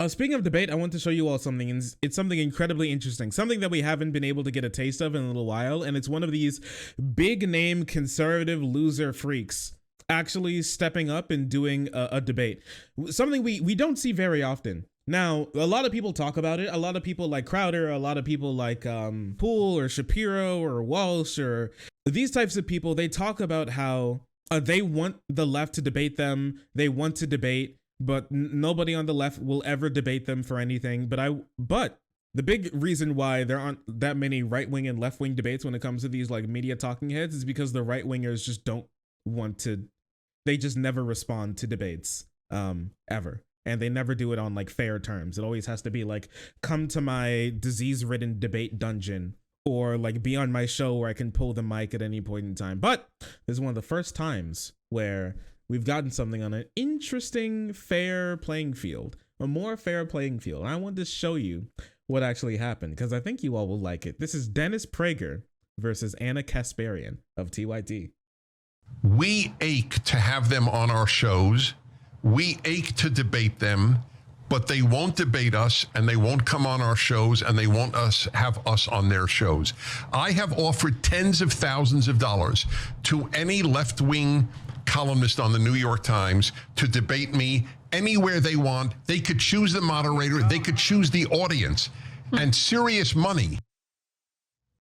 Speaking of debate, I want to show you all something, and it's something incredibly interesting, something that we haven't been able to get a taste of in a little while, and it's one of these big name conservative loser freaks actually stepping up and doing a debate, something we don't see very often. Now, a lot of people talk about it. A lot of people like Crowder, a lot of people like Poole or Shapiro or Walsh or these types of people, they talk about how they want the left to debate them. They want to debate, but nobody on the left will ever debate them for anything. But the big reason why there aren't that many right-wing and left-wing debates when it comes to these like media talking heads is because the right-wingers just don't want to, they just never respond to debates ever. And they never do it on like fair terms. It always has to be like, come to my disease-ridden debate dungeon, or like be on my show where I can pull the mic at any point in time. But this is one of the first times where we've gotten something on an interesting, fair playing field, a more fair playing field. And I want to show you what actually happened because I think you all will like it. This is Dennis Prager versus Ana Kasparian of TYT. We ache to have them on our shows. We ache to debate them, but they won't debate us and they won't come on our shows and they won't have us on their shows. I have offered tens of thousands of dollars to any left-wing columnist on the New York Times to debate me anywhere they want. They could choose the moderator. They could choose the audience and serious money.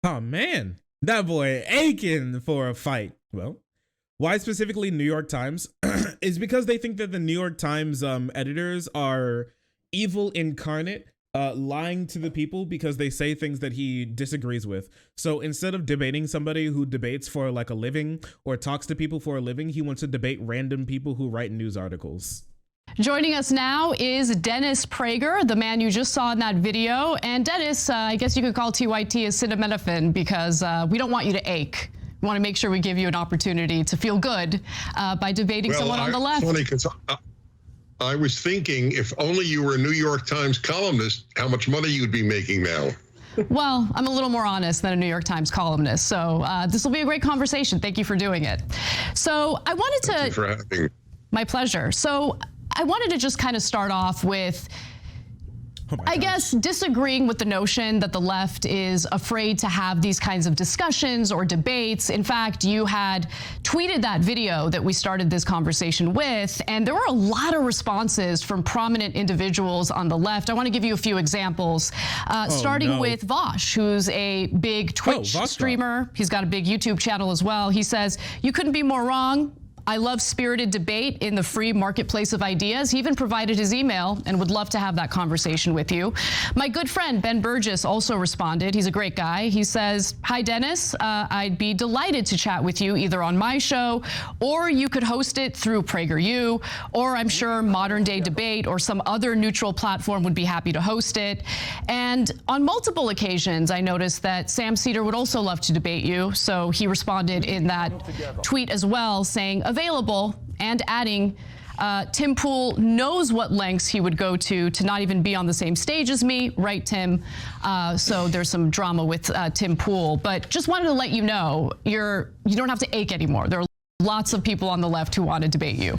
Oh man, that boy aching for a fight. Well, why specifically New York Times? Is because they think that the New York Times editors are evil incarnate, lying to the people because they say things that he disagrees with. So instead of debating somebody who debates for like a living or talks to people for a living, he wants to debate random people who write news articles. Joining us now is Dennis Prager, the man you just saw in that video. And Dennis, I guess you could call TYT acetaminophen because we don't want you to ache. We want to make sure we give you an opportunity to feel good by debating someone on the left. Funny, because I was thinking if only you were a New York Times columnist, how much money you'd be making now. Well, I'm a little more honest than a New York Times columnist, so this will be a great conversation. Thank you for doing it. So I wanted to... Thank you for having me. My pleasure. So I wanted to just kind of start off with I guess disagreeing with the notion that the left is afraid to have these kinds of discussions or debates. In fact, you had tweeted that video that we started this conversation with, and there were a lot of responses from prominent individuals on the left. I want to give you a few examples, starting with Vosh, who's a big Twitch streamer. He's got a big YouTube channel as well. He says, "You couldn't be more wrong. I love spirited debate in the free marketplace of ideas." He even provided his email and would love to have that conversation with you. My good friend Ben Burgess also responded. He's a great guy. He says, "Hi, Dennis. I'd be delighted to chat with you either on my show or you could host it through PragerU, or I'm sure Modern Day Debate or some other neutral platform would be happy to host it." And on multiple occasions, I noticed that Sam Cedar would also love to debate you. So he responded in that tweet as well, saying, available, and adding, Tim Pool knows what lengths he would go to not even be on the same stage as me, right, Tim? So there's some drama with Tim Pool, but just wanted to let you know you don't have to ache anymore. There are lots of people on the left who want to debate you.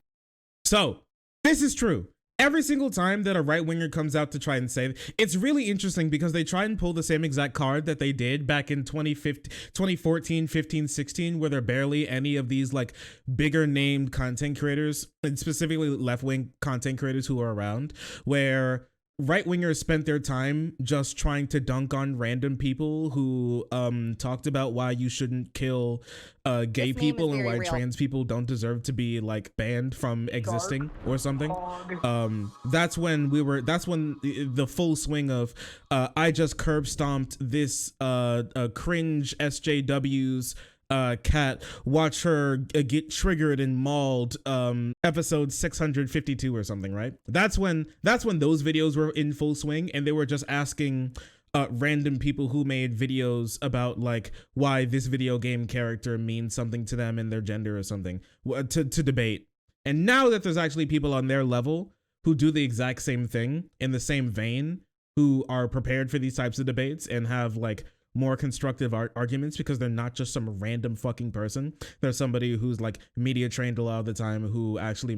So this is true. Every single time that a right-winger comes out to try and say, it's really interesting because they try and pull the same exact card that they did back in 2014, 15, 16, where there are barely any of these like bigger named content creators, and specifically left-wing content creators who are around, where right-wingers spent their time just trying to dunk on random people who talked about why you shouldn't kill gay people and why trans people don't deserve to be like banned from existing or something. That's when the full swing of I just curb stomped this cringe SJW's cat, watch her get triggered and mauled, episode 652 or something, right? That's when those videos were in full swing, and they were just asking random people who made videos about like why this video game character means something to them and their gender or something to debate. And now that there's actually people on their level who do the exact same thing in the same vein, who are prepared for these types of debates and have like more constructive arguments because they're not just some random fucking person. They're somebody who's like media trained a lot of the time, who actually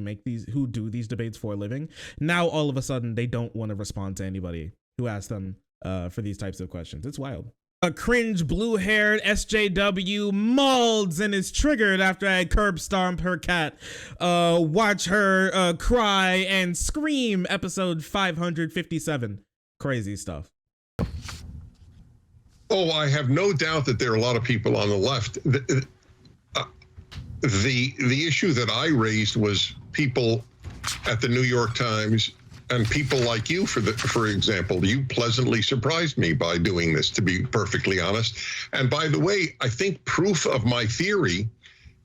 who do these debates for a living. Now all of a sudden they don't want to respond to anybody who asks them for these types of questions. It's wild. A cringe blue-haired SJW molds and is triggered after I curb stomp her cat. Watch her cry and scream. Episode 557. Crazy stuff. Oh, I have no doubt that there are a lot of people on the left. The issue that I raised was people at the New York Times and people like you, for example. You pleasantly surprised me by doing this, to be perfectly honest. And by the way, I think proof of my theory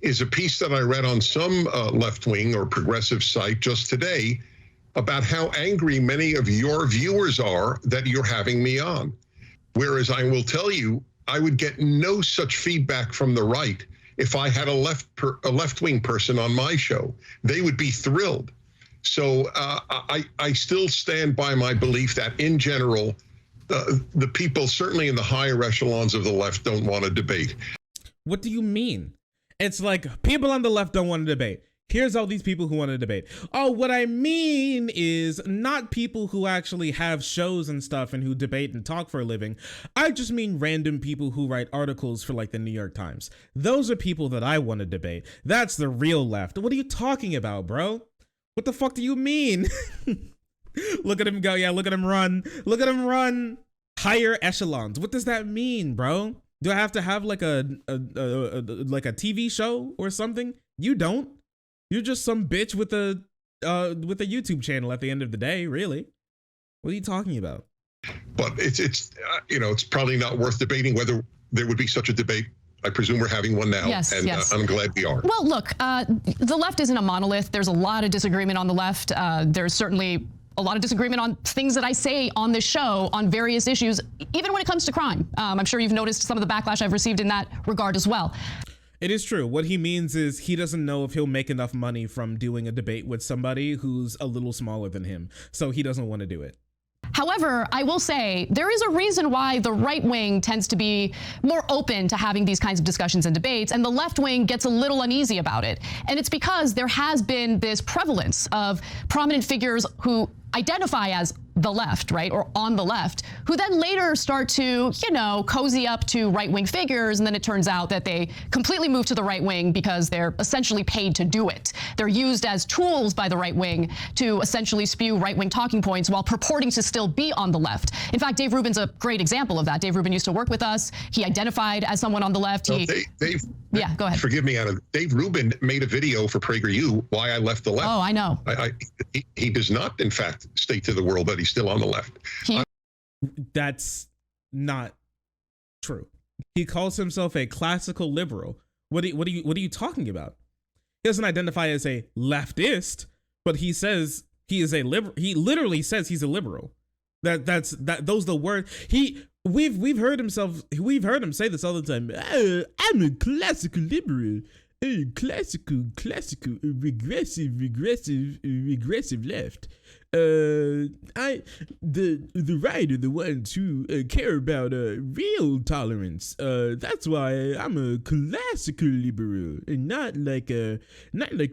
is a piece that I read on some left-wing or progressive site just today about how angry many of your viewers are that you're having me on. Whereas I will tell you, I would get no such feedback from the right if I had a left-wing person on my show. They would be thrilled. So I still stand by my belief that in general, the people certainly in the higher echelons of the left don't want to debate. What do you mean? It's like people on the left don't want to debate. Here's all these people who want to debate. Oh, what I mean is not people who actually have shows and stuff and who debate and talk for a living. I just mean random people who write articles for like the New York Times. Those are people that I want to debate. That's the real left. What are you talking about, bro? What the fuck do you mean? Look at him go. Yeah, look at him run. Look at him run. Higher echelons. What does that mean, bro? Do I have to have like a TV show or something? You don't. You're just some bitch with a YouTube channel at the end of the day, really. What are you talking about? But it's probably not worth debating whether there would be such a debate. I presume we're having one now, yes, and yes. I'm glad we are. Well, look, the left isn't a monolith. There's a lot of disagreement on the left. There's certainly a lot of disagreement on things that I say on this show on various issues, even when it comes to crime. I'm sure you've noticed some of the backlash I've received in that regard as well. It is true. What he means is he doesn't know if he'll make enough money from doing a debate with somebody who's a little smaller than him, so he doesn't want to do it. However, I will say there is a reason why the right wing tends to be more open to having these kinds of discussions and debates, and the left wing gets a little uneasy about it. And it's because there has been this prevalence of prominent figures who identify as the left, right, or on the left, who then later start to, cozy up to right-wing figures, and then it turns out that they completely move to the right wing because they're essentially paid to do it. They're used as tools by the right wing to essentially spew right-wing talking points while purporting to still be on the left. In fact, Dave Rubin's a great example of that. Dave Rubin used to work with us. He identified as someone on the left. Dave, yeah, go ahead. Forgive me, Anna. Dave Rubin made a video for PragerU, Why I Left the Left. Oh, I know. He does not, in fact, state to the world that he's still on the left. That's not true. He calls himself a classical liberal. What are you talking about? He doesn't identify as a leftist, but he says he is a liberal. He literally says he's a liberal. Those the word we've heard him say this all the time. Oh, I'm a classical liberal. Classical, regressive left. The right are the ones who care about real tolerance. That's why I'm a classical liberal, and not like the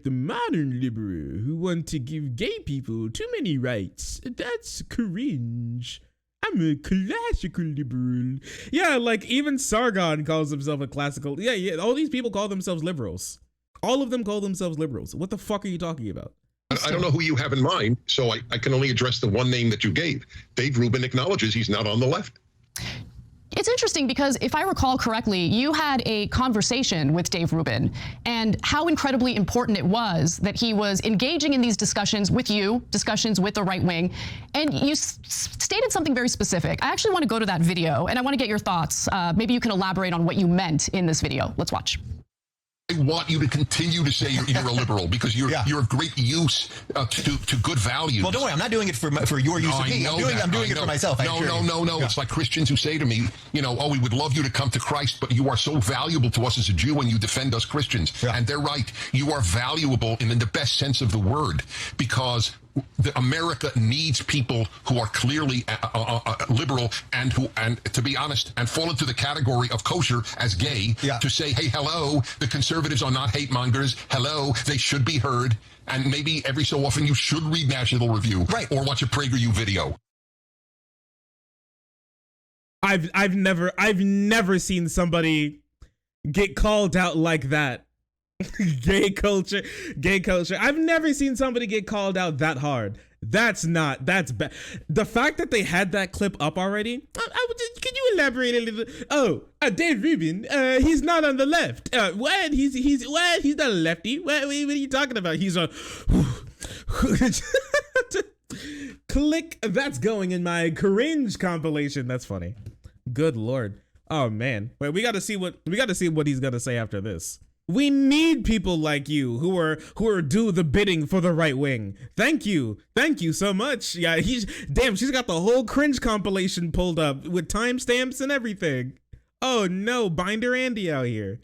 modern liberal who want to give gay people too many rights. That's cringe. I'm a classical liberal. Yeah, like even Sargon calls himself a classical. Yeah. All these people call themselves liberals. All of them call themselves liberals. What the fuck are you talking about? I don't know who you have in mind, so I can only address the one name that you gave. Dave Rubin acknowledges he's not on the left. It's interesting because if I recall correctly, you had a conversation with Dave Rubin and how incredibly important it was that he was engaging in these discussions with you, discussions with the right wing, and you stated something very specific. I actually want to go to that video and I want to get your thoughts. Maybe you can elaborate on what you meant in this video. Let's watch. I want you to continue to say you're a liberal because you're a great use to good values. Well, don't worry, I'm not doing it for your use of me. I'm doing it for myself. No. Yeah. It's like Christians who say to me, we would love you to come to Christ, but you are so valuable to us as a Jew and you defend us Christians. Yeah. And they're right. You are valuable in the best sense of the word because America needs people who are clearly liberal and to be honest, and fall into the category of kosher as gay, to say, hey, hello, the conservatives are not hate mongers. Hello, they should be heard. And maybe every so often you should read National Review, right, or watch a PragerU video. I've never seen somebody get called out like that. Gay culture. I've never seen somebody get called out that hard. That's bad. The fact that they had that clip up already. Can you elaborate a little? Oh, Dave Rubin. He's not on the left. What? He's what? He's not a lefty. What are you talking about? He's a. Click. That's going in my cringe compilation. That's funny. Good Lord. Oh man. Wait, we got to see what he's gonna say after this. We need people like you who are do the bidding for the right wing. Thank you so much. Yeah, she's got the whole cringe compilation pulled up with timestamps and everything. Oh no, Binder Andy out here.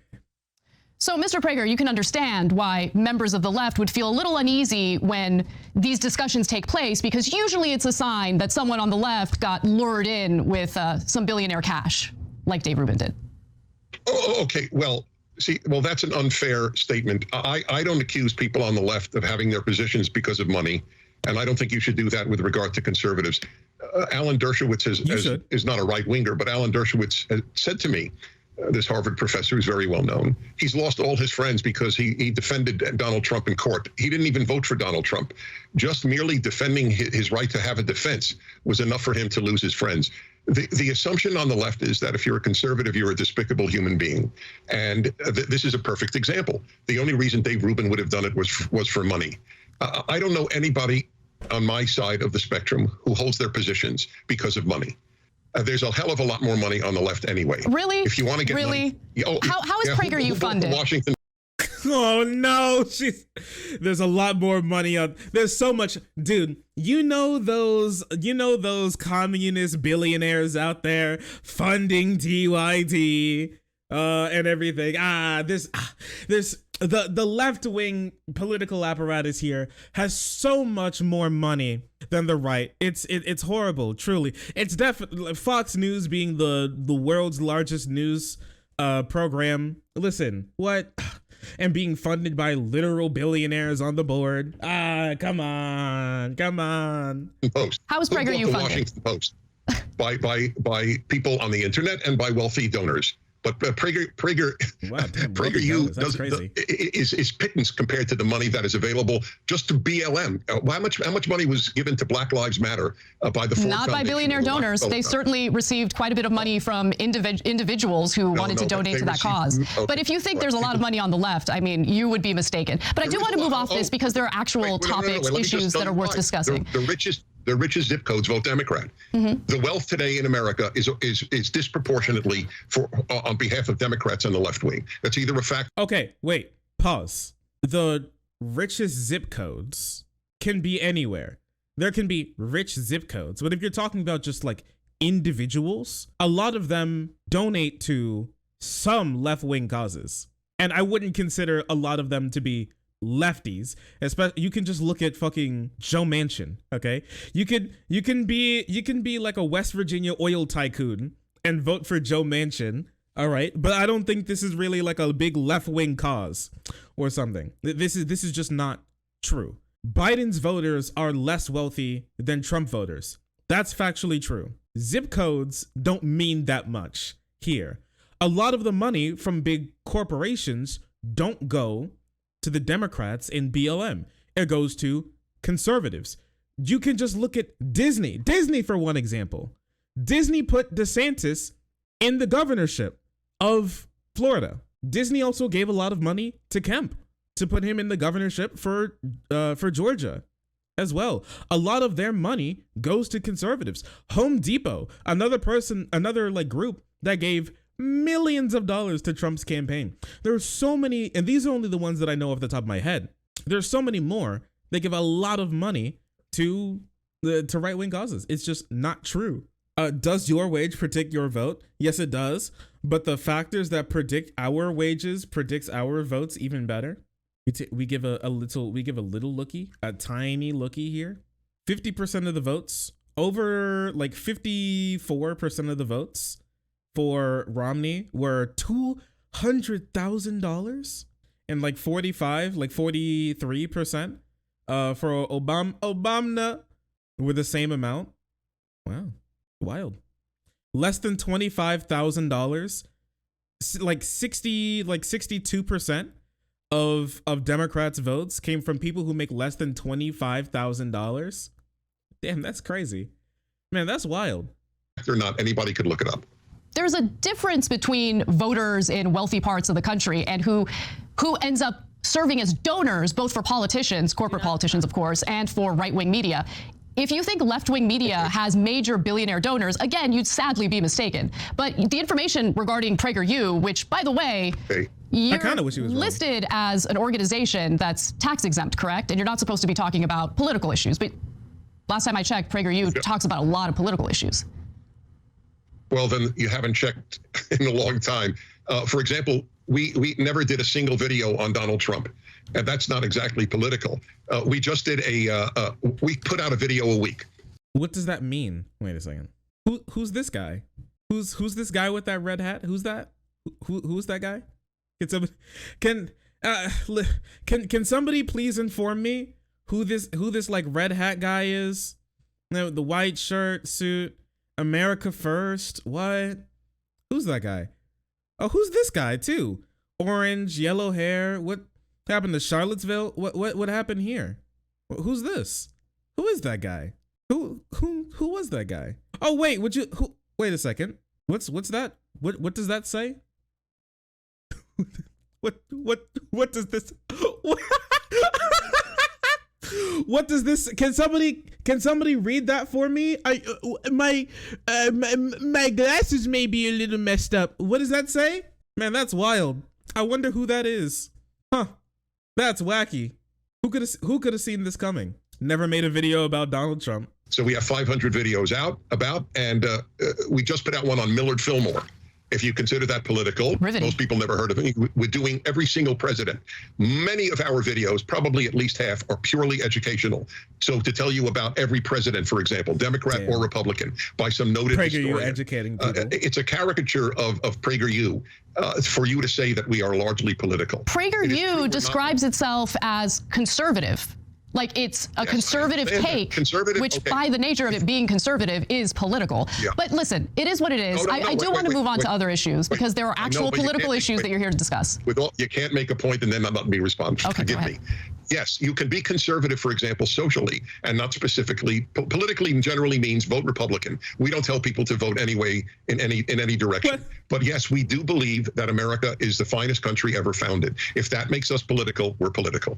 So, Mr. Prager, you can understand why members of the left would feel a little uneasy when these discussions take place, because usually it's a sign that someone on the left got lured in with some billionaire cash, like Dave Rubin did. Oh, okay. Well, that's an unfair statement. I don't accuse people on the left of having their positions because of money, and I don't think you should do that with regard to conservatives. Alan Dershowitz is not a right-winger, but Alan Dershowitz said to me, this Harvard professor who's very well known, he's lost all his friends because he defended Donald Trump in court. He didn't even vote for Donald Trump. Just merely defending his right to have a defense was enough for him to lose his friends. The assumption on the left is that if you're a conservative, you're a despicable human being. And this is a perfect example. The only reason Dave Rubin would have done it was for money. I don't know anybody on my side of the spectrum who holds their positions because of money. There's a hell of a lot more money on the left anyway. Really? If you want to get money, how is PragerU funded? Washington. Oh no, there's a lot more money on. There's so much, dude. You know those communist billionaires out there funding TYT and everything. There's the left wing political apparatus here has so much more money than the right. It's horrible, truly. It's definitely Fox News being the world's largest news program. Listen, what? And being funded by literal billionaires on the board. Come on. Post. How is PragerU funded? Washington Post by people on the internet and by wealthy donors. But PragerU is pittance compared to the money that is available just to BLM. How much money was given to Black Lives Matter by the Ford Not by billionaire donors. They certainly received quite a bit of money from individuals who wanted to donate to that cause. Okay. But if you think there's a lot of money on the left, I mean, you would be mistaken. But I do want to move off this because there are actual topics, issues that are worth discussing. The richest zip codes vote Democrat. Mm-hmm. The wealth today in America is disproportionately on behalf of Democrats on the left wing. That's either a fact. Okay, wait, pause. The richest zip codes can be anywhere. There can be rich zip codes, but if you're talking about just like individuals, a lot of them donate to some left wing causes, and I wouldn't consider a lot of them to be lefties. Especially, you can just look at fucking Joe Manchin. Okay, you can be like a West Virginia oil tycoon and vote for Joe Manchin. All right, but I don't think this is really like a big left wing cause or something. This is just not true. Biden's voters are less wealthy than Trump voters. That's factually true. Zip codes don't mean that much here. A lot of the money from big corporations don't go to the Democrats in BLM. It goes to conservatives. You can just look at Disney. Disney, for one example. Disney put DeSantis in the governorship of Florida. Disney also gave a lot of money to Kemp to put him in the governorship for Georgia as well. A lot of their money goes to conservatives. Home Depot, another like group that gave millions of dollars to Trump's campaign. There are so many, and these are only the ones that I know off the top of my head. There's so many more. They give a lot of money to right-wing causes. It's just not true. Does your wage predict your vote? Yes, it does. But the factors that predict our wages predicts our votes even better. We give a little lookie, a tiny lookie here. 50% of the votes, over like 54% of the votes for Romney were $200,000, and like 43% for Obama were the same amount. Wow, wild. Less than $25,000, like 62% of Democrats' votes came from people who make less than $25,000. Damn, that's crazy. Man, that's wild. Or not, anybody could look it up. There's a difference between voters in wealthy parts of the country and who ends up serving as donors, both for politicians, corporate politicians, of course, and for right-wing media. If you think left-wing media has major billionaire donors, again, you'd sadly be mistaken. But the information regarding PragerU, which, by the way, you're listed as an organization that's tax exempt, correct? And you're not supposed to be talking about political issues. But last time I checked, PragerU talks about a lot of political issues. Well, then you haven't checked in a long time. For example, we never did a single video on Donald Trump. And that's not exactly political. We just did we put out a video a week. What does that mean? Wait a second. Who's this guy? Who's this guy with that red hat? Who's that? Who's that guy? Can somebody please inform me who this like red hat guy is? No, the white shirt, suit, America first. What? Who's that guy? Oh, who's this guy too? Orange, yellow hair. What happened to Charlottesville? What happened here? Who's this? Who is that guy? Who was that guy? Oh wait, wait a second. What's that? What does that say? What does this? What does this? Can somebody read that for me? My glasses may be a little messed up. What does that say? Man, that's wild. I wonder who that is. Huh. That's wacky. Who could have seen this coming? Never made a video about Donald Trump. So we have 500 videos out about, and we just put out one on Millard Fillmore. If you consider that political, most people never heard of it. We're doing every single president. Many of our videos, probably at least half, are purely educational. So to tell you about every president, for example, Democrat or Republican, by some noted historian. Educating people. It's a caricature of PragerU for you to say that we are largely political. PragerU describes itself as conservative. Like it's a conservative take, which by the nature of it being conservative is political. Yeah. But listen, it is what it is. I do want to move on to other issues because there are actual political issues that you're here to discuss. You can't make a point and then not let me respond. Okay, Forgive me. Yes, you can be conservative, for example, socially, and not specifically. Politically generally means vote Republican. We don't tell people to vote anyway in any direction. What? But yes, we do believe that America is the finest country ever founded. If that makes us political, we're political.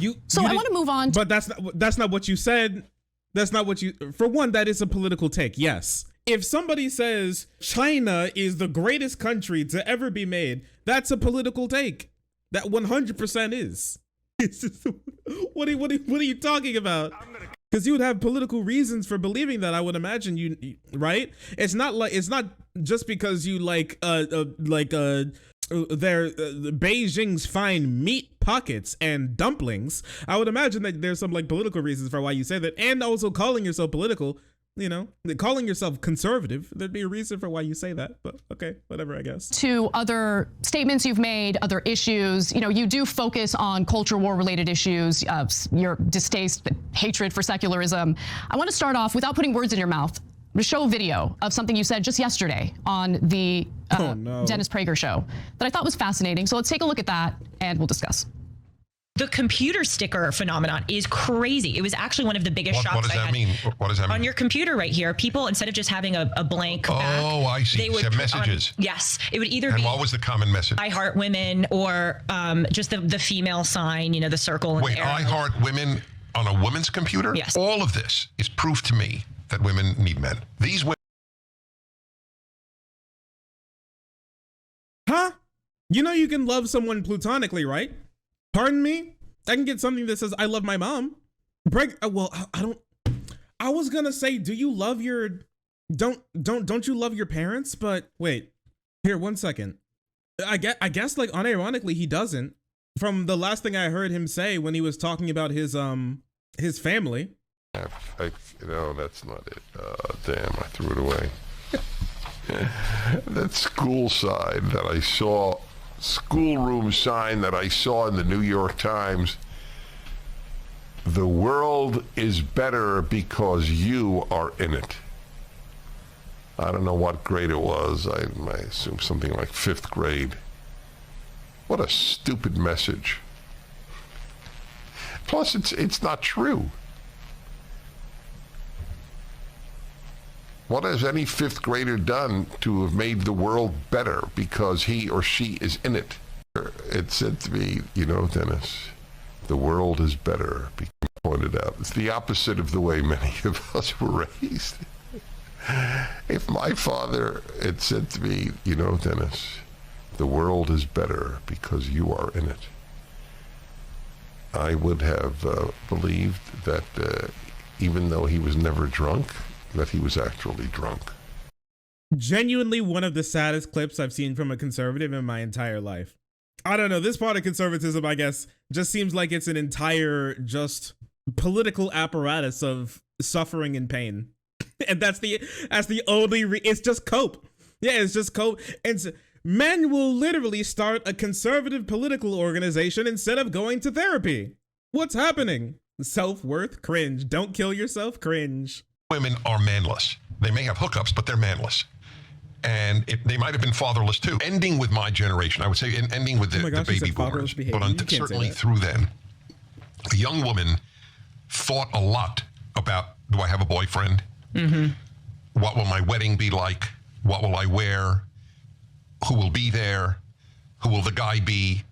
I want to move on. But that's not what you said. That's not what you. For one, that is a political take. Yes. If somebody says China is the greatest country to ever be made, that's a political take. That 100% is. What are you talking about? Because you would have political reasons for believing that. I would imagine you right. It's not just because you like Beijing's fine meat pockets and dumplings. I would imagine that there's some like political reasons for why you say that, and also calling yourself political. Calling yourself conservative, there'd be a reason for why you say that, but okay, whatever, I guess. To other statements you've made, other issues, you do focus on culture war related issues, your distaste, hatred for secularism. I want to start off without putting words in your mouth. I'm going to show a video of something you said just yesterday on the Dennis Prager show that I thought was fascinating. So let's take a look at that and we'll discuss. The computer sticker phenomenon is crazy. It was actually one of the biggest shocks. What does that mean? What does that mean? On your computer right here, people, instead of just having a blank back, I see. They would have messages. Yes. It would either be... And what was the common message? I heart women, or just the female sign, the circle. And wait, the I heart women on a woman's computer? Yes. All of this is proof to me that women need men. These women... Huh? You can love someone platonically, right? Pardon me? I can get something that says, I love my mom. Well, I was gonna say, do you love your, don't you love your parents? But wait, here, 1 second. I guess like unironically, he doesn't. from the last thing I heard him say when he was talking about his family. No, that's not it. Damn, I threw it away. That school sign that I saw, schoolroom sign that I saw in the New York Times. The world is better because you are in it. I don't know what grade it was. I assume something like 5th grade. What a stupid message. Plus, it's not true. What has any 5th grader done to have made the world better because he or she is in it? It said to me, Dennis, the world is better, because pointed out. It's the opposite of the way many of us were raised. If my father had said to me, Dennis, the world is better because you are in it, I would have believed that even though he was never drunk, that he was actually drunk. Genuinely one of the saddest clips I've seen from a conservative in my entire life. I don't know, this part of conservatism, I guess, just seems like it's an entire just political apparatus of suffering and pain. And that's the only it's just cope. Yeah, it's just cope. And men will literally start a conservative political organization instead of going to therapy. What's happening? Self-worth? Cringe. Don't kill yourself? Cringe. Women are manless. They may have hookups, but they're manless. And they might have been fatherless too. Ending with my generation, I would say, ending with the baby boomers, but certainly through then, a young woman thought a lot about, do I have a boyfriend? Mm-hmm. What will my wedding be like? What will I wear? Who will be there? Who will the guy be?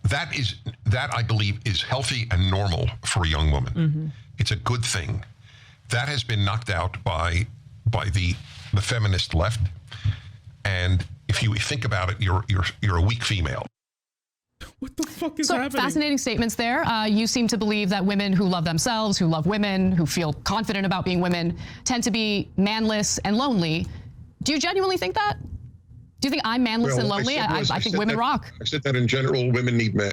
That I believe is healthy and normal for a young woman. Mm-hmm. It's a good thing. That has been knocked out by the feminist left. And if you think about it, you're a weak female. What the fuck is happening? Fascinating statements there. You seem to believe that women who love themselves, who love women, who feel confident about being women, tend to be manless and lonely. Do you genuinely think that? Do you think I'm manless and lonely? I think women rock. I said that in general, women need men,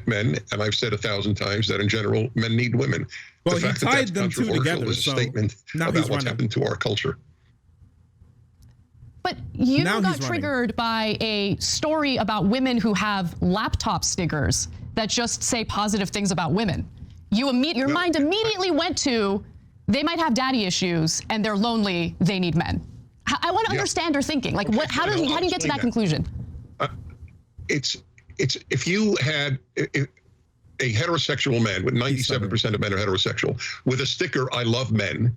and I've said 1,000 times that in general, men need women. Well, the fact that that's controversial is a statement about what's happened to our culture. But you got triggered by a story about women who have laptop stickers that just say positive things about women. Your mind immediately went to, they might have daddy issues and they're lonely, they need men. I want to understand your thinking. Like, okay, how do you get to that conclusion? It's if you had a heterosexual man, with 97% of men are heterosexual, with a sticker, I love men,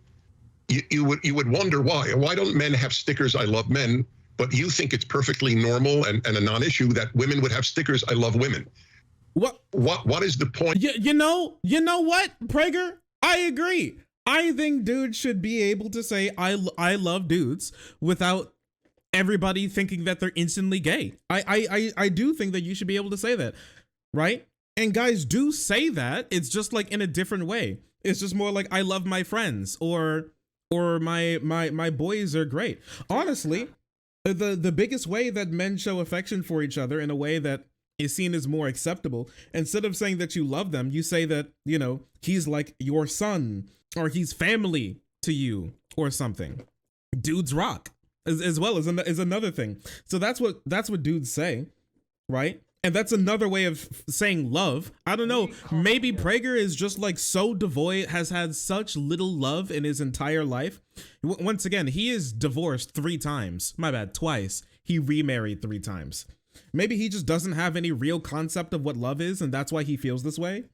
you would wonder why. Why don't men have stickers, I love men, but you think it's perfectly normal and a non-issue that women would have stickers, I love women? What is the point? You know what, Prager? I agree. I think dudes should be able to say I love dudes without everybody thinking that they're instantly gay. I do think that you should be able to say that, right? And guys do say that. It's just like in a different way. It's just more like I love my friends or my boys are great. Honestly, the biggest way that men show affection for each other in a way that is seen as more acceptable, instead of saying that you love them, you say that, he's like your son, or he's family to you or something. Dudes rock as well as another thing. So that's what dudes say, right? And that's another way of saying love. I don't know. Maybe Prager is just like so devoid, has had such little love in his entire life. Once again, he is divorced 3 times. My bad, twice. He remarried 3 times. Maybe he just doesn't have any real concept of what love is, and that's why he feels this way.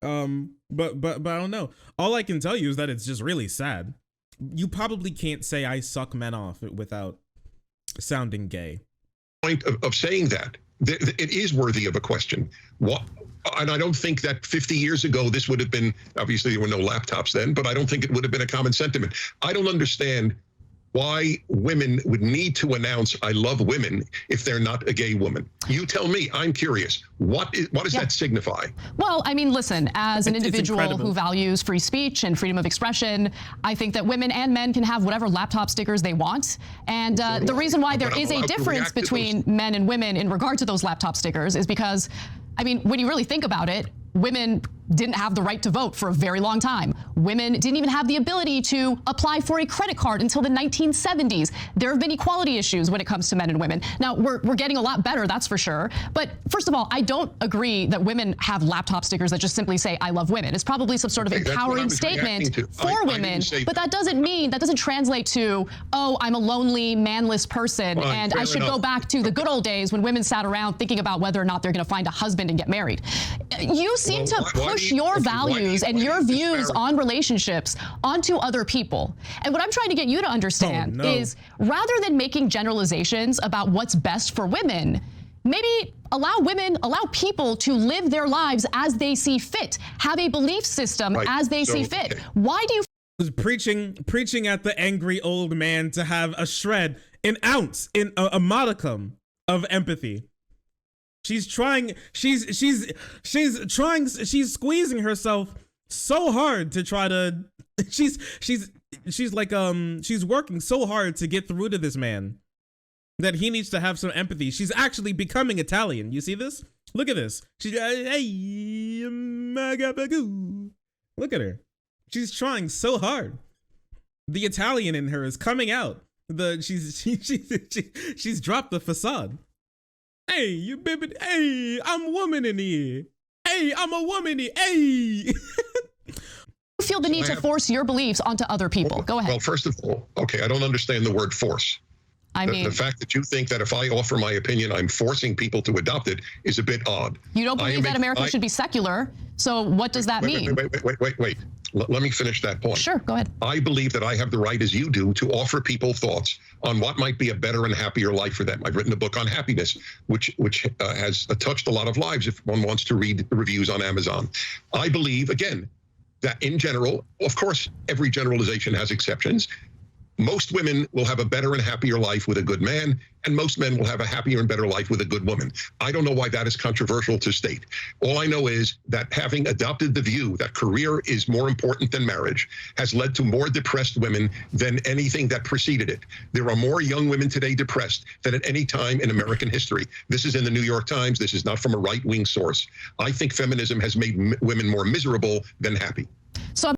But I don't know. All I can tell you is that it's just really sad. You probably can't say I suck men off without sounding gay. Point of saying that. It is worthy of a question. And I don't think that 50 years ago, this would have been, obviously there were no laptops then, but I don't think it would have been a common sentiment. I don't understand why women would need to announce I love women if they're not a gay woman. You tell me, I'm curious. What does that signify? Well, I mean, listen, as an individual who values free speech and freedom of expression, I think that women and men can have whatever laptop stickers they want. And the reason why there is a difference between men and women in regard to those laptop stickers is because I mean, when you really think about it, women didn't have the right to vote for a very long time. Women didn't even have the ability to apply for a credit card until the 1970s. There have been equality issues when it comes to men and women. Now, we're getting a lot better, that's for sure. But first of all, I don't agree that women have laptop stickers that just simply say, I love women. It's probably some sort of empowering statement for women, but that doesn't translate to, oh, I'm a lonely, manless person, and I should go back to the good old days when women sat around thinking about whether or not they're going to find a husband and get married. You seem to push your values and your views on relationships onto other people. And what I'm trying to get you to understand is, rather than making generalizations about what's best for women, maybe allow people to live their lives as they see fit, have a belief system as they see fit. Why do you preaching at the angry old man to have a shred, an ounce, in a modicum of empathy? She's squeezing herself so hard to try to, she's working so hard to get through to this man that he needs to have some empathy. She's actually becoming Italian. You see this? Look at this. She's, hey, look at her. She's trying so hard. The Italian in her is coming out. She's dropped the facade. Hey, you baby. Hey, I'm a woman in here. Hey, I'm a woman in here. Hey. Feel the need to force your beliefs onto other people? Go ahead. Well, first of all, okay, I don't understand the word force. The fact that you think that if I offer my opinion, I'm forcing people to adopt it is a bit odd. You don't believe that America should be secular, so what does that mean? Wait. Let me finish that point. Sure, go ahead. I believe that I have the right, as you do, to offer people thoughts on what might be a better and happier life for them. I've written a book on happiness, which has touched a lot of lives if one wants to read the reviews on Amazon. I believe, again, that in general, of course, every generalization has exceptions. Most women will have a better and happier life with a good man, and most men will have a happier and better life with a good woman. I don't know why that is controversial to state. All I know is that having adopted the view that career is more important than marriage has led to more depressed women than anything that preceded it. There are more young women today depressed than at any time in American history. This is in the New York Times. This is not from a right-wing source. I think feminism has made women more miserable than happy. So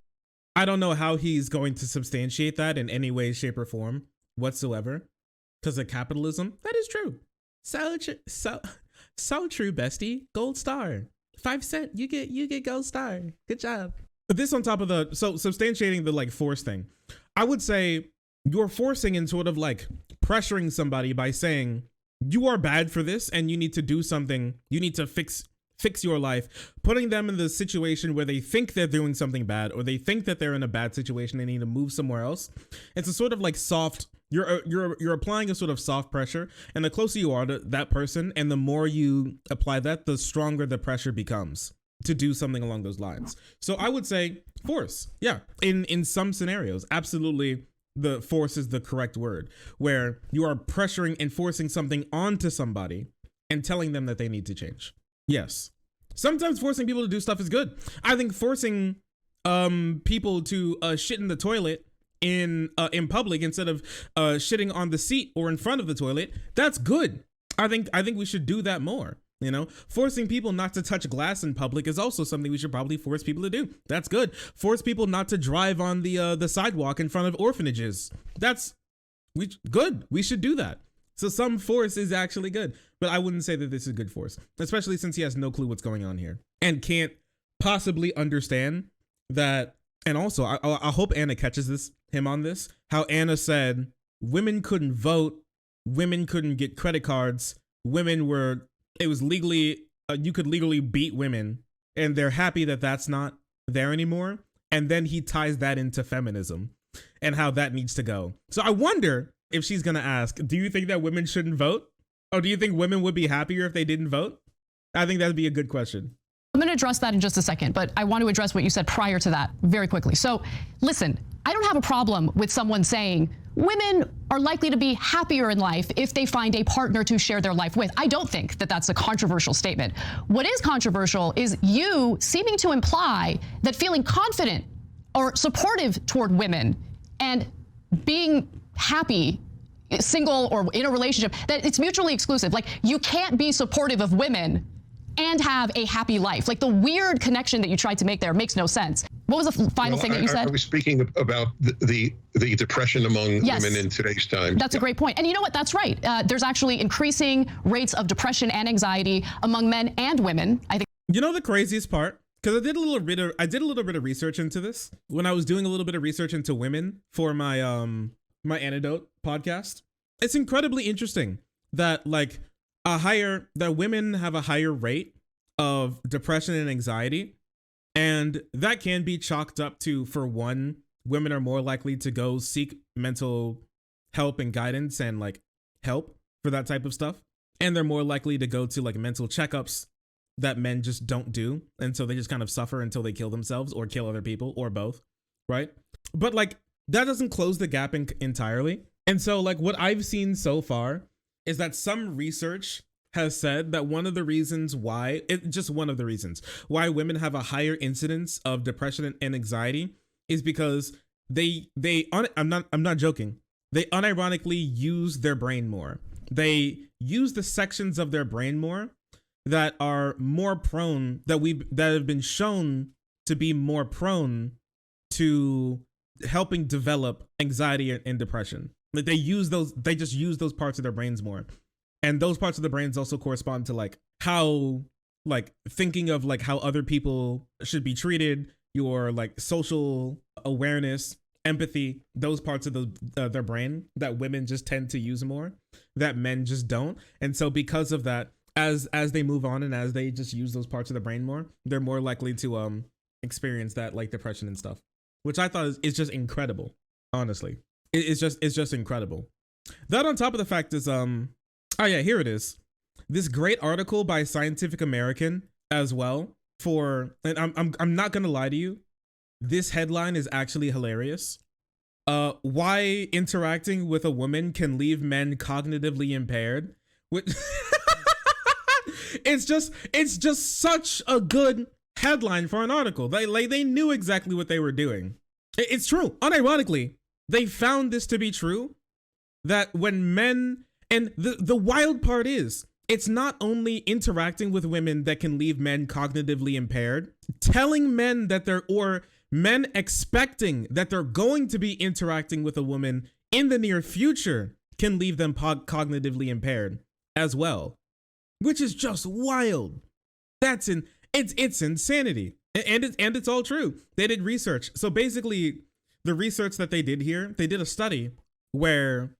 I don't know how he's going to substantiate that in any way, shape, or form whatsoever. Because of capitalism, that is true. So true, bestie. Gold star. 5 cents. You get gold star. Good job. This on top of substantiating the force thing. I would say you're forcing and sort of pressuring somebody by saying you are bad for this and you need to do something. You need to fix your life, putting them in the situation where they think they're doing something bad, or they think that they're in a bad situation, they need to move somewhere else. It's a sort of soft, you're applying a sort of soft pressure, and the closer you are to that person and the more you apply that, the stronger the pressure becomes to do something along those lines. So I would say force. Yeah, in some scenarios, absolutely. The force is the correct word, where you are pressuring and forcing something onto somebody and telling them that they need to change. Yes. Sometimes forcing people to do stuff is good. I think forcing people to shit in the toilet in public instead of shitting on the seat or in front of the toilet, that's good. I think we should do that more. You know, forcing people not to touch glass in public is also something we should probably force people to do. That's good. Force people not to drive on the sidewalk in front of orphanages. That's good. We should do that. So some force is actually good, but I wouldn't say that this is good force, especially since he has no clue what's going on here and can't possibly understand that. And also, I hope Anna catches him on this, how Anna said women couldn't vote, women couldn't get credit cards, it was legally, you could legally beat women, and they're happy that that's not there anymore. And then he ties that into feminism and how that needs to go. So I wonder if she's going to ask, do you think that women shouldn't vote? Or do you think women would be happier if they didn't vote? I think that'd be a good question. I'm going to address that in just a second, but I want to address what you said prior to that very quickly. So listen, I don't have a problem with someone saying women are likely to be happier in life if they find a partner to share their life with. I don't think that that's a controversial statement. What is controversial is you seeming to imply that feeling confident or supportive toward women and being happy, single or in a relationship, that it's mutually exclusive. Like, you can't be supportive of women and have a happy life. Like the weird connection that you tried to make there makes no sense. What was the final thing that you said? I was speaking about the depression among women in today's time. That's a great point. And you know what? That's right. There's actually increasing rates of depression and anxiety among men and women. I think. You know the craziest part? Because I did a little bit of research into this when I was doing a little bit of research into women for my my antidote podcast. It's incredibly interesting that that women have a higher rate of depression and anxiety, and that can be chalked up to, for one, women are more likely to go seek mental help and guidance and like help for that type of stuff, and they're more likely to go to like mental checkups that men just don't do, and so they just kind of suffer until they kill themselves or kill other people or both, right? But like that doesn't close the gap entirely. And so like what I've seen so far is that some research has said that one of the reasons why women have a higher incidence of depression and anxiety is because I'm not joking, they unironically use their brain more. They use the sections of their brain more that are more prone, that have been shown to be more prone to helping develop anxiety and depression. Like they just use those parts of their brains more. And those parts of the brains also correspond to like how, like thinking of like how other people should be treated, your like social awareness, empathy, those parts of their brain that women just tend to use more, that men just don't. And so because of that, as they move on and as they just use those parts of the brain more, they're more likely to experience that like depression and stuff, which I thought is just incredible. Honestly, it's just incredible. That on top of the fact is oh yeah, here it is. This great article by Scientific American as well and I'm not gonna lie to you, this headline is actually hilarious. Why interacting with a woman can leave men cognitively impaired. Which it's just such a good headline for an article. They knew exactly what they were doing. It's true. Unironically, they found this to be true, that when men, and the wild part is, it's not only interacting with women that can leave men cognitively impaired, telling men or men expecting that they're going to be interacting with a woman in the near future can leave them cognitively impaired as well, which is just wild. It's insanity. And it's all true. They did research. So basically the research that they did here, they did a study where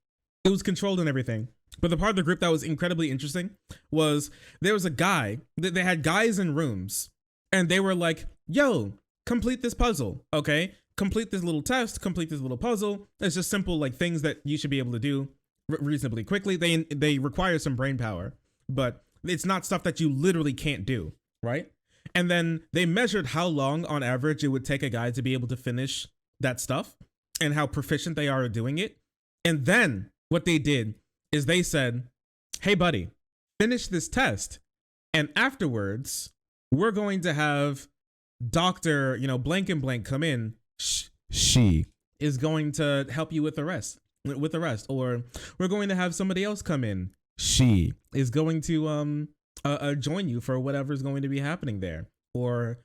it was controlled and everything. But the part of the group that was incredibly interesting was there was a guy, they had guys in rooms and they were like, yo, complete this puzzle. Okay. Complete this little test, complete this little puzzle. It's just simple like things that you should be able to do reasonably quickly. They require some brain power, but it's not stuff that you literally can't do. Right. And then they measured how long on average it would take a guy to be able to finish that stuff and how proficient they are at doing it. And then what they did is they said, hey buddy, finish this test. And afterwards, we're going to have Dr. blank and blank come in. She is going to help you with the rest. Or we're going to have somebody else come in. She is going to join you for whatever's going to be happening there. Or,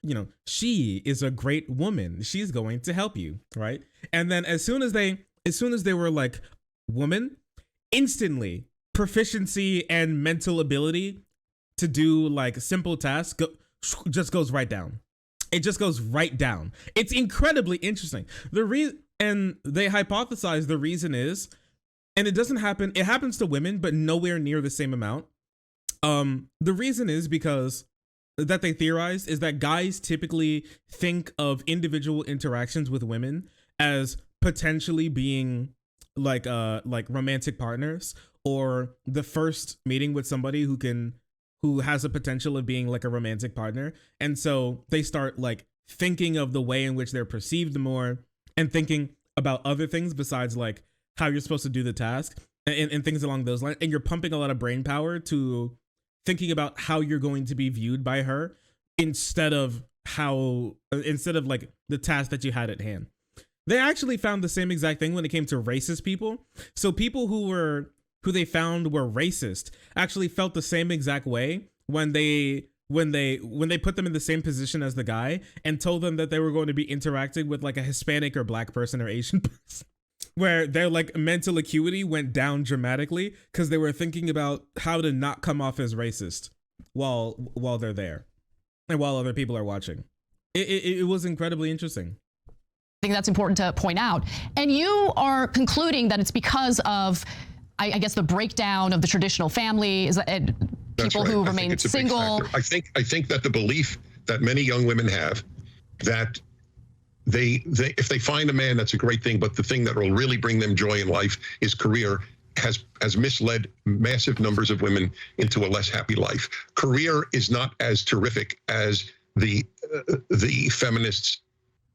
she is a great woman. She's going to help you, right? And then as soon as they were like, woman, instantly proficiency and mental ability to do like simple tasks just goes right down. It just goes right down. It's incredibly interesting. And they hypothesize the reason is, and it happens to women, but nowhere near the same amount. The reason is because that they theorized is that guys typically think of individual interactions with women as potentially being like romantic partners, or the first meeting with somebody who has a potential of being like a romantic partner. And so they start like thinking of the way in which they're perceived more and thinking about other things besides like how you're supposed to do the task and things along those lines. And you're pumping a lot of brain power to thinking about how you're going to be viewed by her instead of like the task that you had at hand. They actually found the same exact thing when it came to racist people. So people who they found were racist actually felt the same exact way when they when they put them in the same position as the guy and told them that they were going to be interacting with like a Hispanic or black person or Asian person, where their like mental acuity went down dramatically because they were thinking about how to not come off as racist while they're there and while other people are watching. It was incredibly interesting. I think that's important to point out. And you are concluding that it's because of, I guess, the breakdown of the traditional family, is that people right. who I remain think it's a big single. factor. I think that the belief that many young women have that they if they find a man, that's a great thing, but the thing that will really bring them joy in life is career, has misled massive numbers of women into a less happy life. Career is not as terrific as the feminists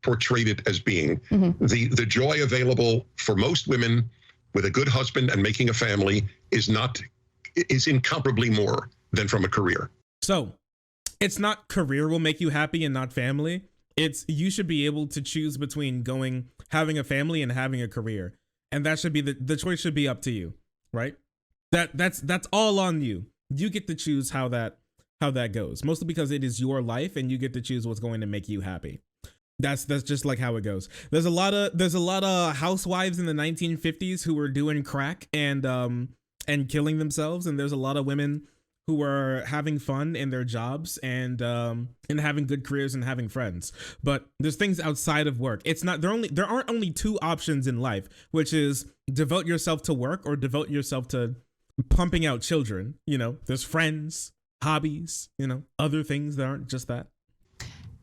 portrayed it as being. Mm-hmm. The joy available for most women with a good husband and making a family is incomparably more than from a career. So it's not career will make you happy and not family. It's you should be able to choose between having a family and having a career. And that should be the choice should be up to you, right? That's all on you. You get to choose how that goes. Mostly because it is your life and you get to choose what's going to make you happy. That's just like how it goes. There's a lot of housewives in the 1950s who were doing crack and killing themselves, and there's a lot of women who were having fun in their jobs and having good careers and having friends. But there's things outside of work. It's not there aren't only two options in life, which is devote yourself to work or devote yourself to pumping out children. You know, there's friends, hobbies, you know, other things that aren't just that.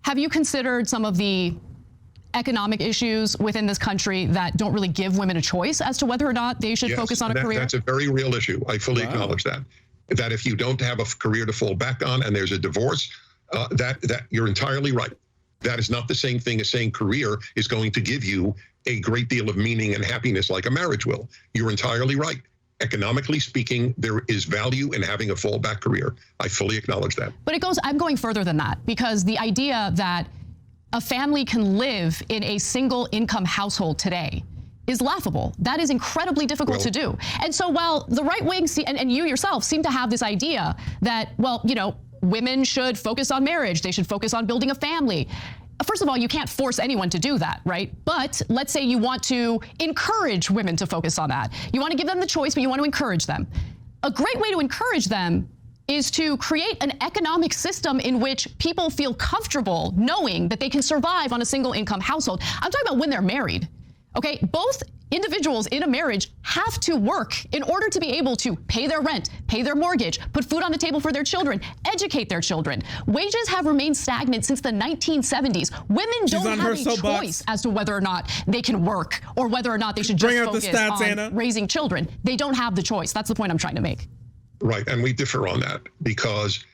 Have you considered some of the economic issues within this country that don't really give women a choice as to whether or not they should focus on a career? That's a very real issue. I fully acknowledge that. That if you don't have a career to fall back on and there's a divorce, that you're entirely right. That is not the same thing as saying career is going to give you a great deal of meaning and happiness like a marriage will. You're entirely right. Economically speaking, there is value in having a fallback career. I fully acknowledge that. But I'm going further than that, because the idea that a family can live in a single income household today is laughable. That is incredibly difficult to do. And so while the right wing and you yourself seem to have this idea that, well, you know, women should focus on marriage, they should focus on building a family. First of all, you can't force anyone to do that, right? But let's say you want to encourage women to focus on that. You want to give them the choice, but you want to encourage them. A great way to encourage them is to create an economic system in which people feel comfortable knowing that they can survive on a single income household. I'm talking about when they're married. Okay, both individuals in a marriage have to work in order to be able to pay their rent, pay their mortgage, put food on the table for their children, educate their children. Wages have remained stagnant since the 1970s. Women don't have a choice as to whether or not they can work or whether or not they should just focus on raising children. They don't have the choice. That's the point I'm trying to make. Right, and we differ on that because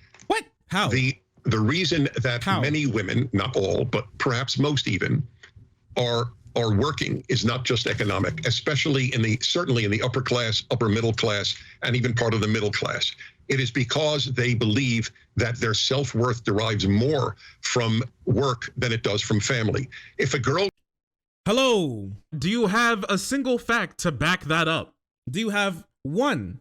how the reason that many women, not all, but perhaps most even, are working is not just economic, especially certainly in the upper class, upper middle class, and even part of the middle class. It is because they believe that their self-worth derives more from work than it does from family. If a girl... Hello, do you have a single fact to back that up? Do you have one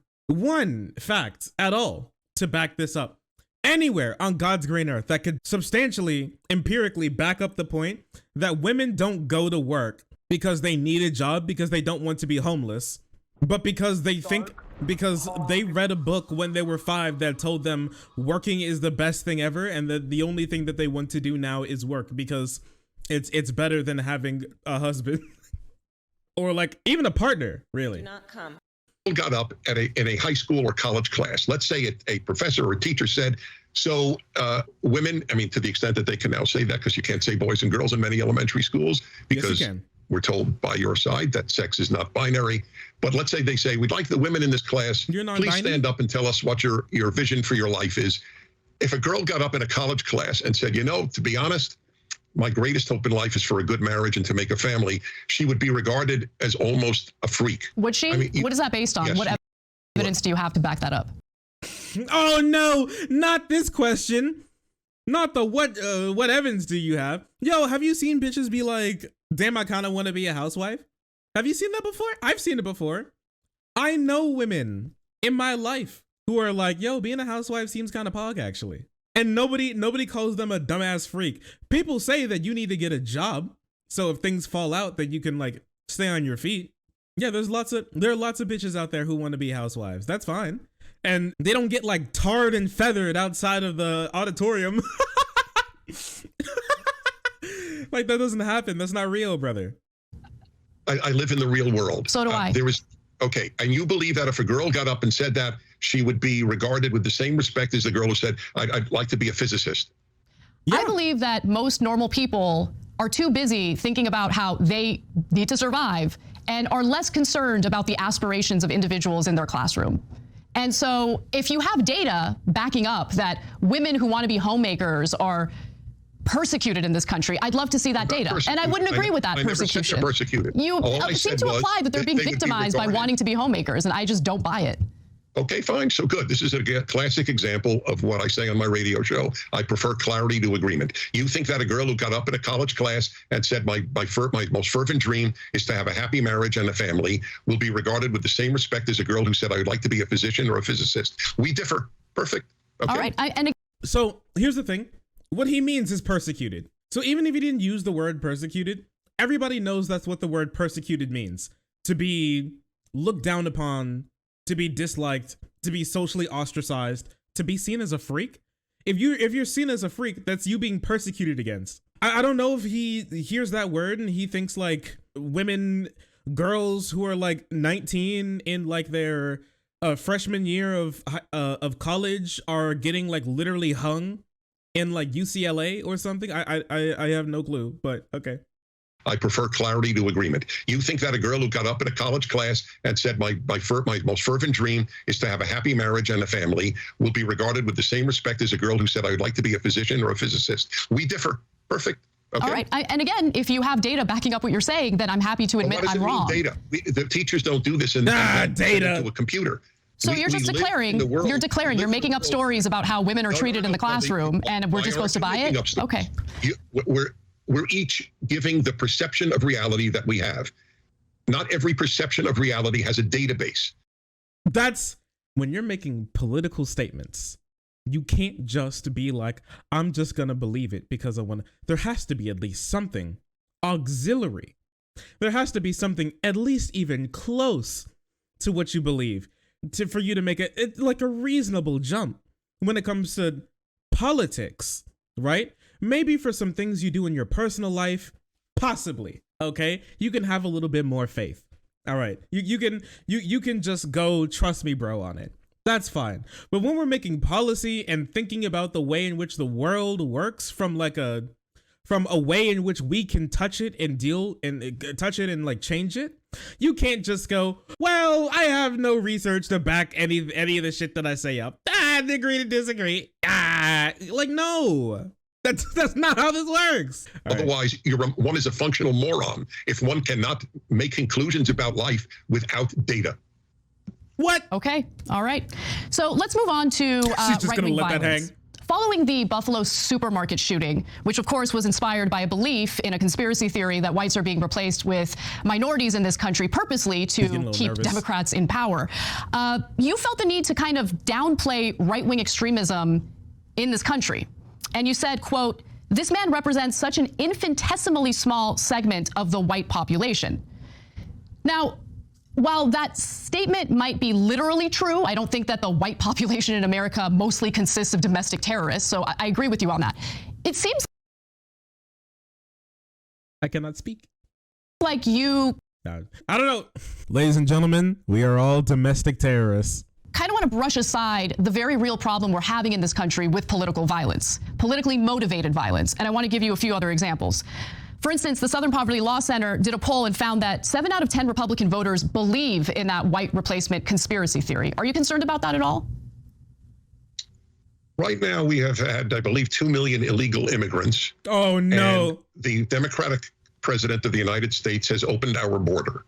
fact at all to back this up? Anywhere on God's green earth that could substantially, empirically back up the point that women don't go to work because they need a job, because they don't want to be homeless, but because they read a book when they were 5 that told them working is the best thing ever, and that the only thing that they want to do now is work because it's better than having a husband or like even a partner, really. Do not come. Got up in a high school or college class. Let's say a professor or a teacher said, so women, I mean, to the extent that they can now say that, because you can't say boys and girls in many elementary schools, because we're told by your side that sex is not binary. But let's say they say, we'd like the women in this class, please stand up and tell us what your vision for your life is. If a girl got up in a college class and said, you know, to be honest, my greatest hope in life is for a good marriage and to make a family, she would be regarded as almost a freak. Would she? I mean, what is that based on? Yes, what evidence do you have to back that up? Oh no, not this question. Not the what evidence do you have? Yo, have you seen bitches be like, damn, I kind of want to be a housewife? Have you seen that before? I've seen it before. I know women in my life who are like, yo, being a housewife seems kind of pog, actually. And nobody calls them a dumbass freak. People say that you need to get a job, so if things fall out, that you can like stay on your feet. Yeah, there are lots of bitches out there who want to be housewives. That's fine. And they don't get like tarred and feathered outside of the auditorium. Like, that doesn't happen. That's not real, brother. I live in the real world. So do I. Okay, and you believe that if a girl got up and said that, she would be regarded with the same respect as the girl who said, I'd like to be a physicist? Yeah. I believe that most normal people are too busy thinking about how they need to survive and are less concerned about the aspirations of individuals in their classroom. And so if you have data backing up that women who want to be homemakers are persecuted in this country, I'd love to see that data. And I wouldn't agree with that persecution. Never said they're persecuted. You seem to imply that they're being victimized by wanting to be homemakers, and I just don't buy it. Okay, fine. So good. This is a classic example of what I say on my radio show. I prefer clarity to agreement. You think that a girl who got up in a college class and said, my most fervent dream is to have a happy marriage and a family, will be regarded with the same respect as a girl who said, I would like to be a physician or a physicist? We differ. Perfect. Okay. All right. So here's the thing. What he means is persecuted. So even if he didn't use the word persecuted, everybody knows that's what the word persecuted means. To be looked down upon, to be disliked, to be socially ostracized, to be seen as a freak. If you're seen as a freak, that's you being persecuted against. I don't know if he hears that word and he thinks like girls who are like 19 in like their freshman year of college are getting like literally hung in like UCLA or something. I have no clue, but okay. I prefer clarity to agreement. You think that a girl who got up in a college class and said, my most fervent dream is to have a happy marriage and a family, will be regarded with the same respect as a girl who said, I would like to be a physician or a physicist? We differ. Perfect. Okay. All right. And again, if you have data backing up what you're saying, then I'm happy to admit I'm wrong. Data. The teachers don't do this and data into a computer. So you're just declaring, you're making up stories about how women are treated in the classroom, and we're just supposed to buy it? Okay. We're each giving the perception of reality that we have. Not every perception of reality has a database. That's when you're making political statements. You can't just be like, I'm just going to believe it because I want to. There has to be at least something auxiliary. There has to be something at least even close to what you believe for you to make it like a reasonable jump when it comes to politics, right? Maybe for some things you do in your personal life, possibly, okay? You can have a little bit more faith. All right. You can just go trust me, bro, on it. That's fine. But when we're making policy and thinking about the way in which the world works from a way in which we can touch it and like change it, you can't just go, well, I have no research to back any of the shit that I say up. Agree to disagree. Like, no. That's not how this works. Otherwise, one is a functional moron if one cannot make conclusions about life without data. What? Okay. All right. So let's move on to right-wing violence. Following the Buffalo supermarket shooting, which of course was inspired by a belief in a conspiracy theory that whites are being replaced with minorities in this country purposely to keep Democrats in power, you felt the need to kind of downplay right-wing extremism in this country. And you said, quote, this man represents such an infinitesimally small segment of the white population. Now, while that statement might be literally true, I don't think that the white population in America mostly consists of domestic terrorists. So I agree with you on that. It seems I cannot speak. Like you. I don't know. Ladies and gentlemen, we are all domestic terrorists. Kind of want to brush aside the very real problem we're having in this country with political violence, politically motivated violence. And I want to give you a few other examples. For instance, the Southern Poverty Law Center did a poll and found that 7 out of 10 Republican voters believe in that white replacement conspiracy theory. Are you concerned about that at all? Right now, we have had, I believe, 2 million illegal immigrants. Oh, no. And the Democratic president of the United States has opened our border.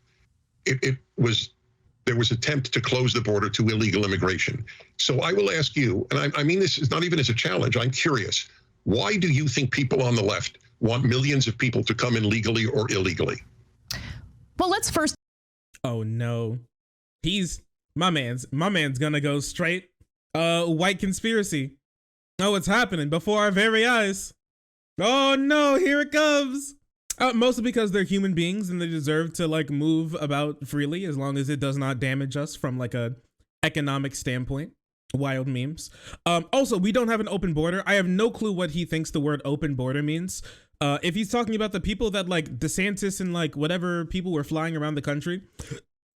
There was attempt to close the border to illegal immigration. So I will ask you, and I mean this is not even as a challenge, I'm curious, why do you think people on the left want millions of people to come in legally or illegally? Well, let's first. Oh no, my man's gonna go straight white conspiracy. Oh, it's happening before our very eyes. Oh no, here it comes. Mostly because they're human beings and they deserve to like move about freely as long as it does not damage us from like a economic standpoint. Wild memes. Also, we don't have an open border. I have no clue what he thinks the word open border means. If he's talking about the people that like DeSantis and like whatever people were flying around the country,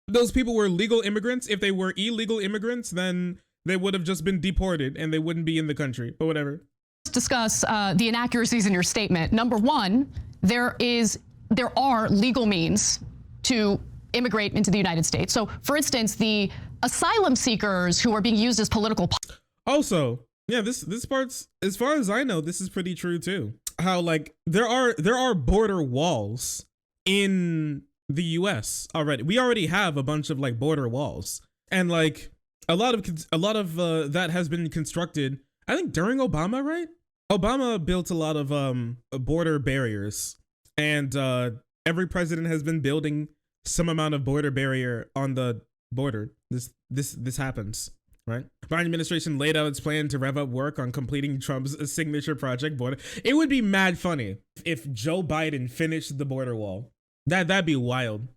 those people were legal immigrants. If they were illegal immigrants, then they would have just been deported and they wouldn't be in the country, but whatever. Let's discuss the inaccuracies in your statement. Number one, there are legal means to immigrate into the United States. So, for instance, the asylum seekers who are being used as political. Also, yeah, this part's, as far as I know, this is pretty true too. How like there are border walls in the U.S. already. We already have a bunch of like border walls, and like a lot of that has been constructed, I think, during Obama, right? Obama built a lot of border barriers, and every president has been building some amount of border barrier on the border. This happens, right? Biden administration laid out its plan to rev up work on completing Trump's signature project border. It would be mad funny if Joe Biden finished the border wall. That'd be wild.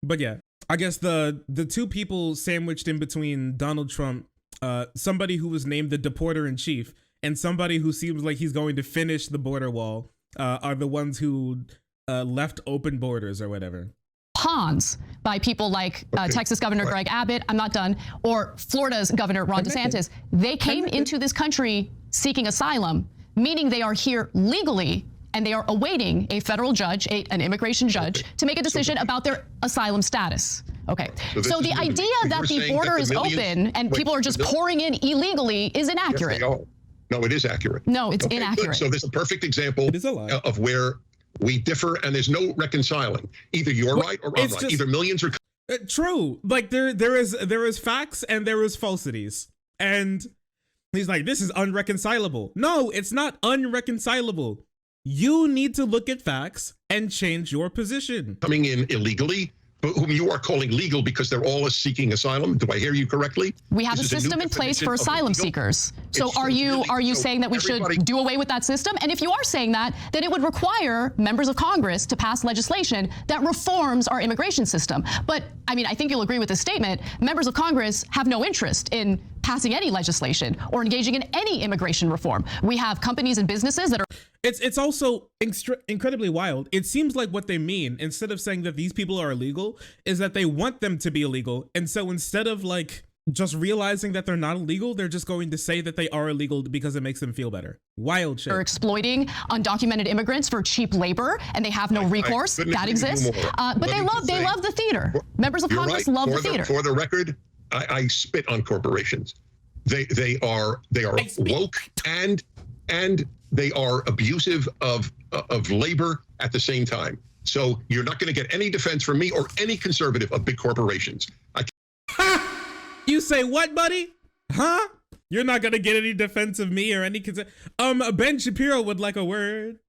But yeah, I guess the two people sandwiched in between Donald Trump, somebody who was named the deporter in chief, and somebody who seems like he's going to finish the border wall, are the ones who left open borders or whatever. Pawns by people like Texas Governor Greg Abbott, I'm not done, or Florida's Governor Ron DeSantis. They came into this country seeking asylum, meaning they are here legally, and they are awaiting a federal judge, an immigration judge, to make a decision about their asylum status. Okay, so the idea that the border is open and people are just pouring in illegally is inaccurate. Yes, no, it is accurate. No, it's inaccurate. Good. So this is a perfect example of where we differ, and there's no reconciling. Either you're right or I'm right. Just, either millions are true. Like there is facts and there is falsities, and he's like, this is unreconcilable. No, it's not unreconcilable. You need to look at facts and change your position. Coming in illegally, but whom you are calling legal because they're all seeking asylum. Do I hear you correctly? We have a system in place for asylum seekers. So are you saying that we should do away with that system? And if you are saying that, then it would require members of Congress to pass legislation that reforms our immigration system. But I mean, I think you'll agree with this statement. Members of Congress have no interest in passing any legislation or engaging in any immigration reform. We have companies and businesses that are. It's also incredibly wild. It seems like what they mean, instead of saying that these people are illegal, is that they want them to be illegal. And so instead of like just realizing that they're not illegal, they're just going to say that they are illegal because it makes them feel better. Wild shit. Are exploiting undocumented immigrants for cheap labor, and they have no recourse. That exists. But they love the theater. Members of Congress love the theater. For the record, I spit on corporations. They are woke and they are abusive of labor at the same time. So you're not going to get any defense from me or any conservative of big corporations. You say what, buddy? Huh? You're not going to get any defense of me or any Ben Shapiro would like a word.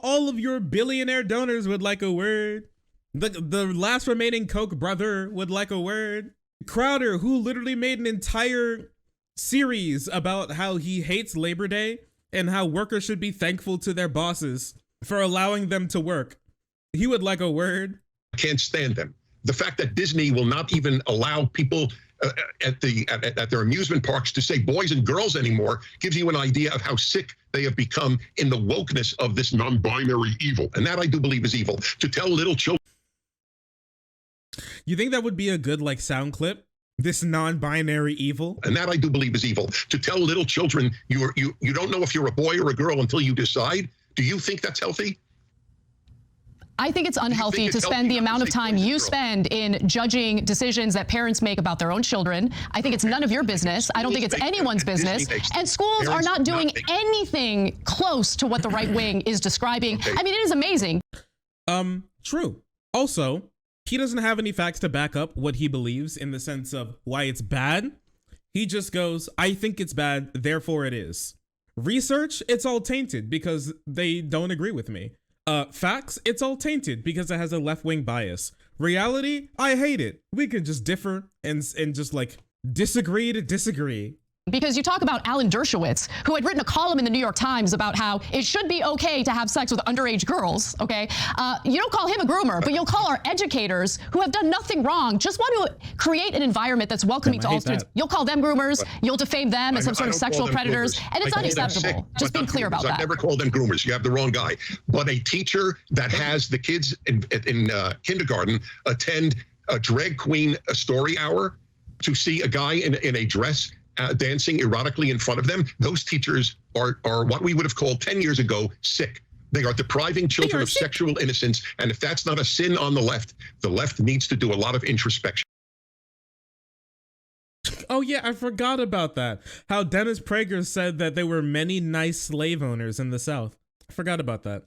All of your billionaire donors would like a word. The last remaining Koch brother would like a word. Crowder, who literally made an entire series about how he hates Labor Day and how workers should be thankful to their bosses for allowing them to work. He would like a word. I can't stand them. The fact that Disney will not even allow people at their amusement parks to say boys and girls anymore gives you an idea of how sick they have become in the wokeness of this non-binary evil. And that I do believe is evil. To tell little children. You think that would be a good like sound clip? This non-binary evil? And that I do believe is evil. To tell little children you don't know if you're a boy or a girl until you decide. Do you think that's healthy? I think it's unhealthy to spend the amount of time you spend in judging decisions that parents make about their own children. I think it's none of your business. I don't think it's anyone's business. And schools are not doing anything close to what the right wing is describing. I mean, it is amazing. True. Also, he doesn't have any facts to back up what he believes in the sense of why it's bad. He just goes, I think it's bad, therefore it is. Research, it's all tainted because they don't agree with me. Facts, it's all tainted because it has a left-wing bias. Reality, I hate it. We can just differ and just like disagree to disagree. Because you talk about Alan Dershowitz, who had written a column in the New York Times about how it should be okay to have sex with underage girls, okay? You don't call him a groomer, but you'll call our educators who have done nothing wrong, just want to create an environment that's welcoming to all students. You'll call them groomers, you'll defame them as some sort of sexual predators, and it's unacceptable. Just being clear about that. I've never called them groomers. You have the wrong guy. But a teacher that has the kids in kindergarten attend a drag queen story hour to see a guy in a dress dancing erotically in front of them, those teachers are what we would have called 10 years ago sick. They are depriving children of sexual innocence, and if that's not a sin on the left needs to do a lot of introspection. Oh yeah, I forgot about that. How Dennis Prager said that there were many nice slave owners in the South. I forgot about that.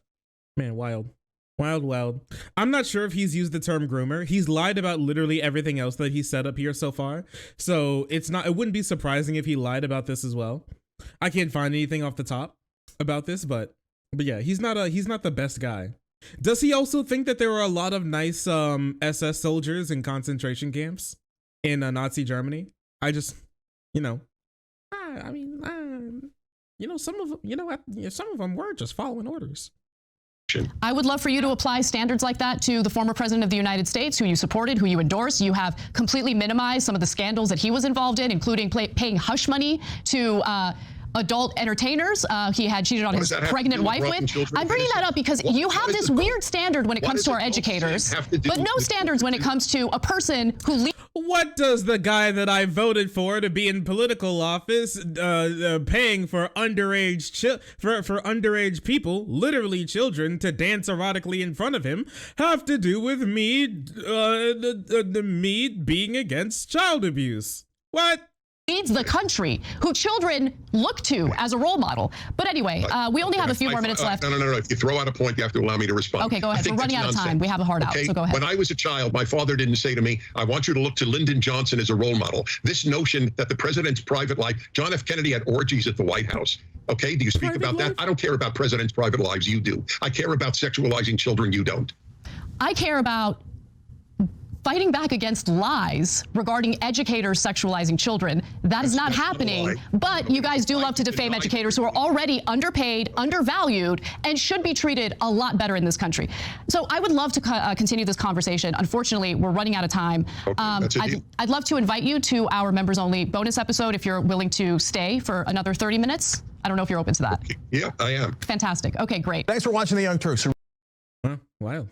Man, wild. Wild. I'm not sure if he's used the term groomer. He's lied about literally everything else that he said up here so far. So it wouldn't be surprising if he lied about this as well. I can't find anything off the top about this, but yeah, he's not the best guy. Does he also think that there were a lot of nice SS soldiers in concentration camps in Nazi Germany? I just, some of them were just following orders. I would love for you to apply standards like that to the former president of the United States, who you supported, who you endorsed. You have completely minimized some of the scandals that he was involved in, including paying hush money to adult entertainers he had cheated on his pregnant wife with. I'm bringing that up because you have this weird standard when it comes to our educators, but no standards when it comes to a person who What does the guy that I voted for to be in political office paying for underage people, literally children, to dance erotically in front of him have to do with me me being against child abuse? What? Leads the country, who children look to as a role model. But anyway, we only have a few more minutes left. No. If you throw out a point, you have to allow me to respond. Okay, go ahead. We're running out of time. We have a hard out, so go ahead. When I was a child, my father didn't say to me, I want you to look to Lyndon Johnson as a role model. This notion that the president's private life, John F. Kennedy had orgies at the White House. Okay, do you speak about that? I don't care about presidents' private lives. You do. I care about sexualizing children. You don't. I care about fighting back against lies regarding educators sexualizing children. That is not happening, but you guys do love to defame educators who are already underpaid, undervalued, and should be treated a lot better in this country. So I would love to continue this conversation. Unfortunately, we're running out of time. I'd love to invite you to our members-only bonus episode if you're willing to stay for another 30 minutes. I don't know if you're open to that. Yeah, I am. Fantastic. Okay, great. Thanks for watching the Young Turks. Wow.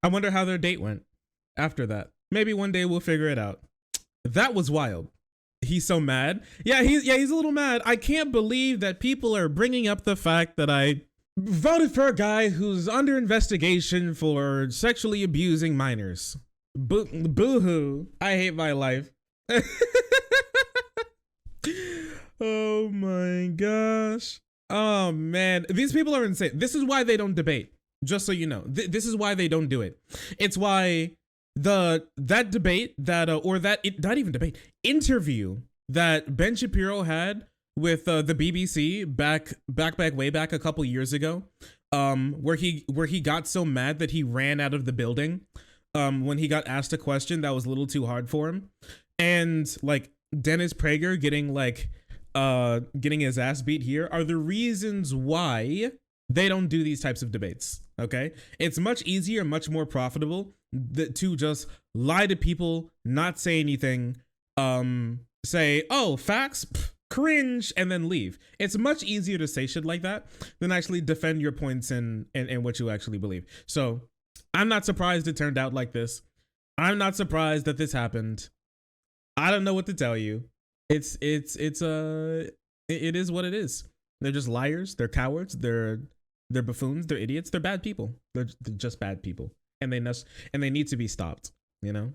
I wonder how their date went after that. Maybe one day we'll figure it out. That was wild. He's so mad. Yeah, he's a little mad. I can't believe that people are bringing up the fact that I voted for a guy who's under investigation for sexually abusing minors. Boo-hoo. I hate my life. Oh my gosh. Oh man, these people are insane. This is why they don't debate. Just so you know, this is why they don't do it. It's why that debate that not even debate, interview that Ben Shapiro had with the BBC way back a couple years ago, where he got so mad that he ran out of the building when he got asked a question that was a little too hard for him, and like Dennis Prager getting his ass beat here are the reasons why they don't do these types of debates. Okay, it's much easier, much more profitable to just lie to people, not say anything, say, oh, facts, cringe, and then leave. It's much easier to say shit like that than actually defend your points and what you actually believe. So I'm not surprised it turned out like this. I'm not surprised that this happened. I don't know what to tell you. It is what it is. They're just liars. They're cowards. They're buffoons. They're idiots. They're bad people. They're just bad people. And they need to be stopped, you know?